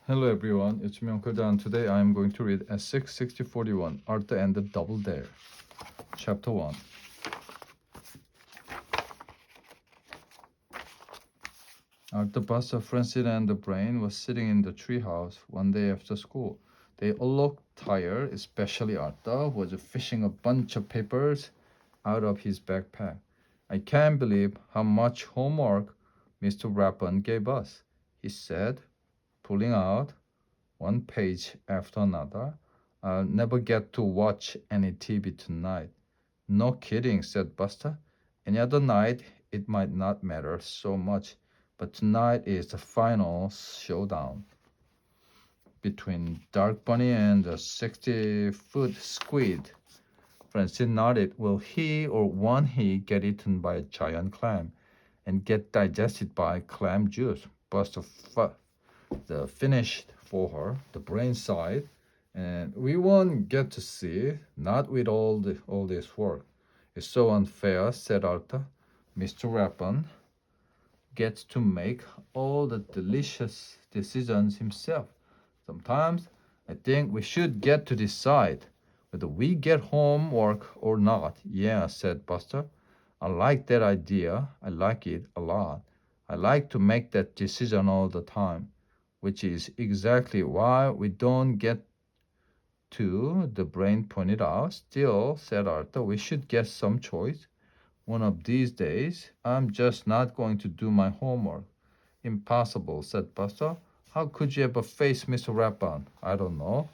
Hello everyone, it's me Uncle Dan. Today I am going to read S6 6041 Arthur and the Double Dare, Chapter 1. Arthur, Buster, Francine, and the Brain was sitting in the treehouse one day after school. They all looked tired, especially Arthur, who was fishing a bunch of papers out of his backpack. I can't believe how much homework Mr. Rappan gave us, he said, pulling out one page after another. I'll never get to watch any TV tonight. No kidding, said Buster. Any other night it might not matter so much, but tonight is the final showdown between Dark Bunny and the 60-foot squid. Francine nodded. Will he or won't he get eaten by a giant clam and get digested by clam juice? Buster the finished for her, the brain side, and we won't get to see, not with all this work. It's so unfair, said Arthur. Mr. Rappan gets to make all the delicious decisions himself. Sometimes I think we should get to decide whether we get homework or not. Yeah, said Buster. I like that idea. I like it a lot. I like to make that decision all the time, which is exactly why we don't get to, the brain pointed out. Still, said Arthur, we should get some choice. One of these days, I'm just not going to do my homework. Impossible, said Buster. How could you ever face Mr. Rappan? I don't know,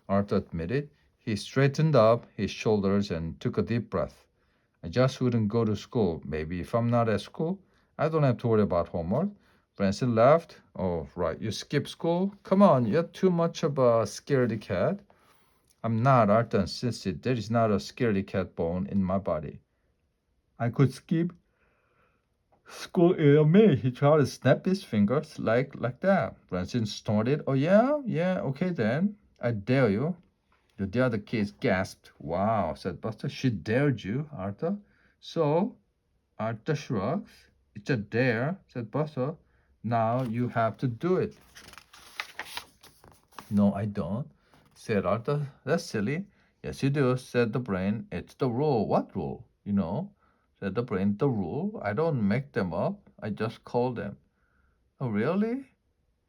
Arthur admitted. He straightened up his shoulders and took a deep breath. I just wouldn't go to school. Maybe if I'm not at school, I don't have to worry about homework. Branson laughed. Oh, right. You skip school? Come on, you're too much of a scaredy cat. I'm not, Arthur insisted. There is not a scaredy cat bone in my body. I could skip school in a minute. He tried to snap his fingers like that. Branson snorted. Oh, yeah? Yeah, okay then. I dare you. The other kids gasped. Wow, said Buster. She dared you, Arthur. So, Arthur shrugs. It's a dare, said Buster. Now you have to do it. No, I don't, said Arthur. That's silly. Yes, you do, said the brain. It's the rule. What rule? Said the brain. The rule? I don't make them up. I just call them. Oh, really?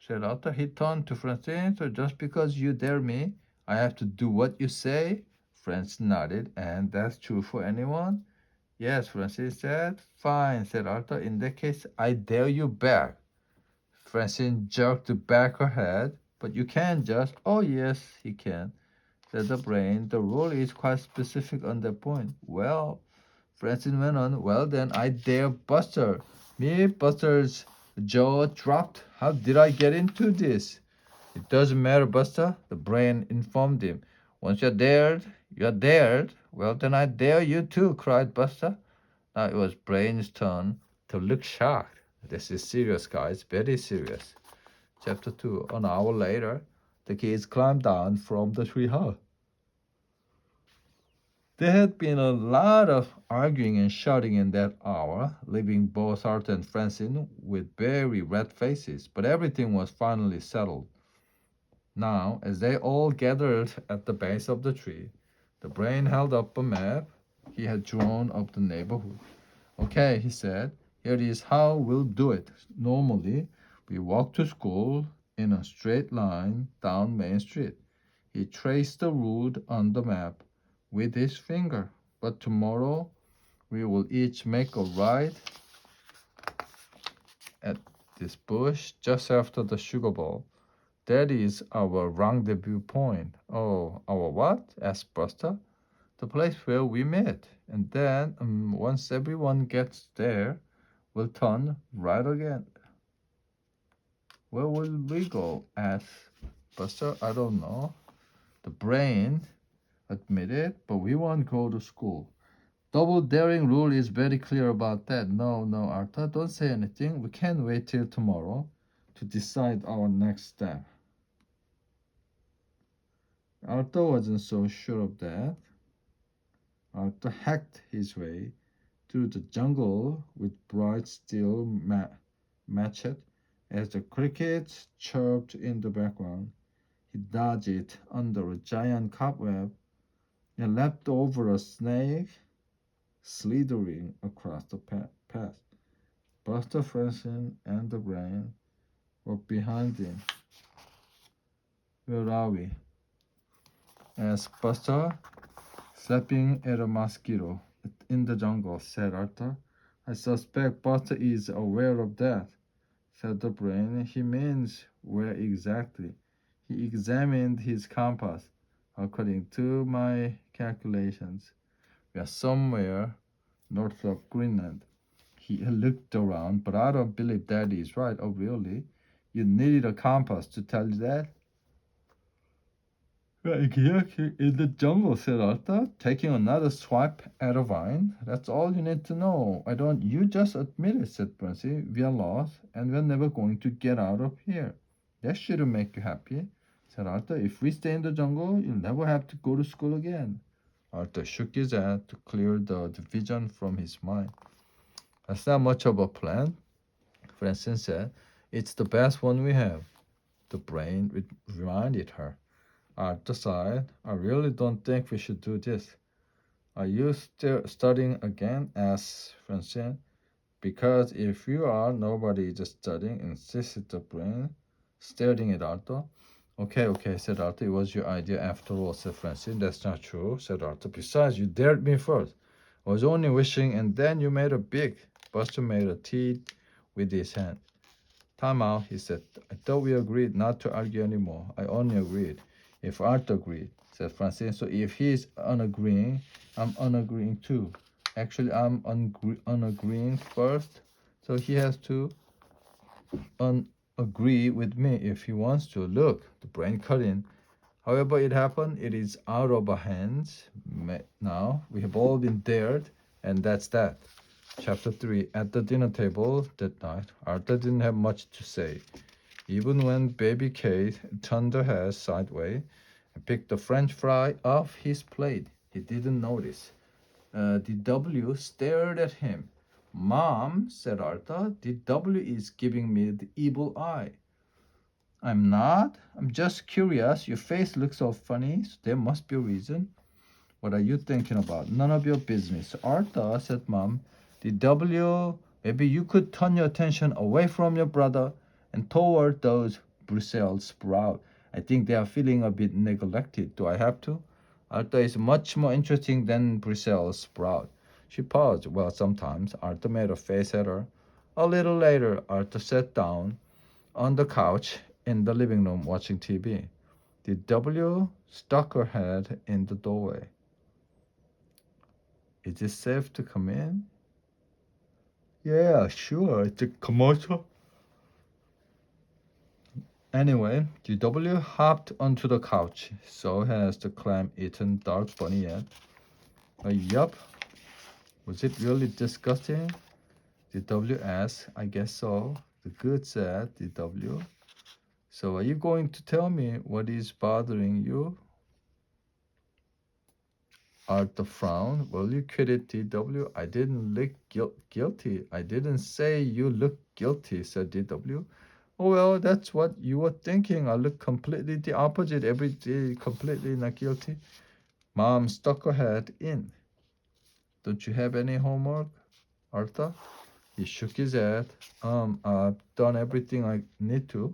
Said Arthur. He turned to Francine. So just because you dare me, I have to do what you say? Francine nodded. And that's true for anyone? Yes, Francine said. Fine, said Arthur. In that case, I dare you back. Francine jerked back her head. But you can just. Oh, yes, he can, said the brain. The rule is quite specific on that point. Well, Francine went on. Well, then I dare Buster. Me, Buster's jaw dropped. How did I get into this? It doesn't matter, Buster, the brain informed him. Once you're dared. Well, then I dare you too, cried Buster. Now it was Brain's turn to look shocked. This is serious, guys, very serious. Chapter 2. An hour later, the kids climbed down from the treehouse. There had been a lot of arguing and shouting in that hour, leaving both Arthur and Francine with very red faces, but everything was finally settled. Now, as they all gathered at the base of the tree, the brain held up a map he had drawn of the neighborhood. Okay, he said, here is how we'll do it. Normally, we walk to school in a straight line down Main Street. He traced the route on the map with his finger. But tomorrow, we will each make a right at this bush just after the sugar bowl. That is our rendezvous point. Oh, our what? Asked Buster. The place where we met. And then, once everyone gets there, we'll turn right again. Where will we go? Asked Buster. I don't know. The brain admitted, but we won't go to school. Double daring rule is very clear about that. No, no, Arthur, don't say anything. We can't wait till tomorrow to decide our next step. Arthur wasn't so sure of that. Arthur hacked his way through the jungle with bright steel machete As the crickets chirped in the background, he dodged under a giant cobweb and leapt over a snake slithering across the path. Buster Franklin and the Brain were behind him. Where are we? Asked Buster, slapping at a mosquito. In the jungle, said Arthur. I suspect Buster is aware of that, said the Brain. He means where exactly? He examined his compass. According to my calculations, we are somewhere north of Greenland. He looked around, but I don't believe that is right. Oh, really? You needed a compass to tell you that? Right here in the jungle, said Arthur, taking another swipe at a vine. That's all you need to know. Why don't you just admit it, said Percy. We are lost, and we're never going to get out of here. That shouldn't make you happy, said Arthur. If we stay in the jungle, you'll never have to go to school again. Arthur shook his head to clear the vision from his mind. That's not much of a plan, Francine said. It's the best one we have. The Brain reminded her. Arthur sighed. I really don't think we should do this. Are you still studying again? Asked Francine. Because if you are, nobody is studying, insisted the Brain, staring at Arthur. Okay, said Arthur. It was your idea after all, said Francine. That's not true, said Arthur. Besides, you dared me first. I was only wishing, and then you made a big. Buster made a T with his hand. Time out, he said. I thought we agreed not to argue anymore. I only agreed if Arthur agreed, said Francine. So if he's unagreeing, I'm unagreeing too. Actually, I'm unagreeing first, so he has to agree with me if he wants to. Look, the Brain cut in. However it happened, it is out of our hands now. We have all been dared, and that's that. Chapter 3. At the dinner table that night, Arthur didn't have much to say. Even when baby Kate turned her head sideways and picked the French fry off his plate, he didn't notice. DW stared at him. Mom, said Arthur, DW is giving me the evil eye. I'm not. I'm just curious. Your face looks so funny, so there must be a reason. What are you thinking about? None of your business. Arthur, said Mom, DW, maybe you could turn your attention away from your brother and toward those Brussels sprouts. I think they are feeling a bit neglected. Do I have to? Arthur is much more interesting than Brussels sprout. She paused. Well, sometimes. Arthur made a face at her. A little later, Arthur sat down on the couch in the living room watching TV. DW stuck her head in the doorway. Is it safe to come in? Yeah, sure. It's a commercial. Anyway, DW hopped onto the couch. So has the clam eaten dark bunny yet? Yup. Was it really disgusting? DW asked. I guess so. The good said, DW. So are you going to tell me what is bothering you? Arthur frowned. Well, you quit it, DW. I didn't look guilty. I didn't say you look guilty, said DW. Oh, well, that's what you were thinking. I look completely the opposite every day, completely not guilty. Mom stuck her head in. Don't you have any homework, Arthur? He shook his head. I've done everything I need to.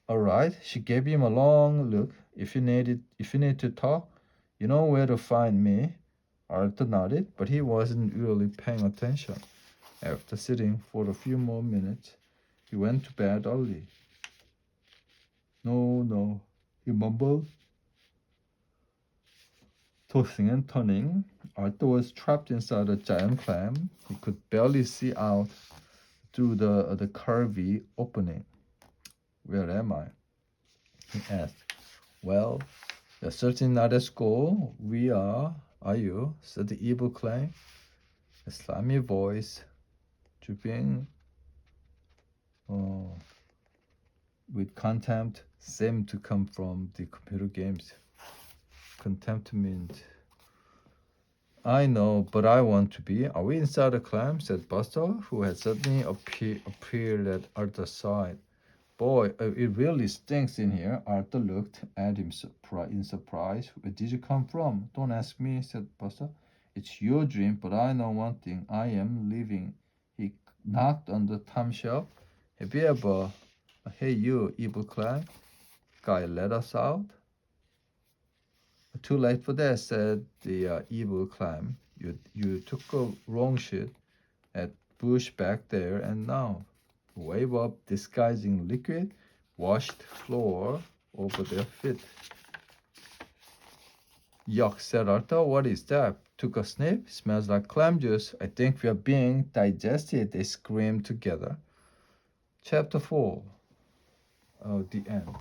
All right. She gave him a long look. If you need to talk, you know where to find me. Arthur nodded, but he wasn't really paying attention. After sitting for a few more minutes, he went to bed early. No, he mumbled, tossing and turning. Arthur was trapped inside a giant clam. He could barely see out through the curvy opening. Where am I? He asked. Well, you're certainly not at school. We are you? Said the evil clam. A slimy voice, dripping with contempt, seemed to come from the computer games. Contempt means, I know, but I want to be. Are we inside a clam? Said Buster, who had suddenly appeared at Arthur's side. Boy, it really stinks in here. Arthur looked at him in surprise. Where did you come from? Don't ask me, said Buster. It's your dream, but I know one thing. I am leaving. He knocked on the top shelf. Have you ever, hey you, evil clown, guy, let us out? Too late for that, said the evil clown. You took a wrong shit at bush back there, and now wave up disguising liquid washed floor over their feet. Yuck, said Arthur. What is that? Took a sniff. Smells like clam juice. I think we are being digested, they screamed together. Chapter 4. The end.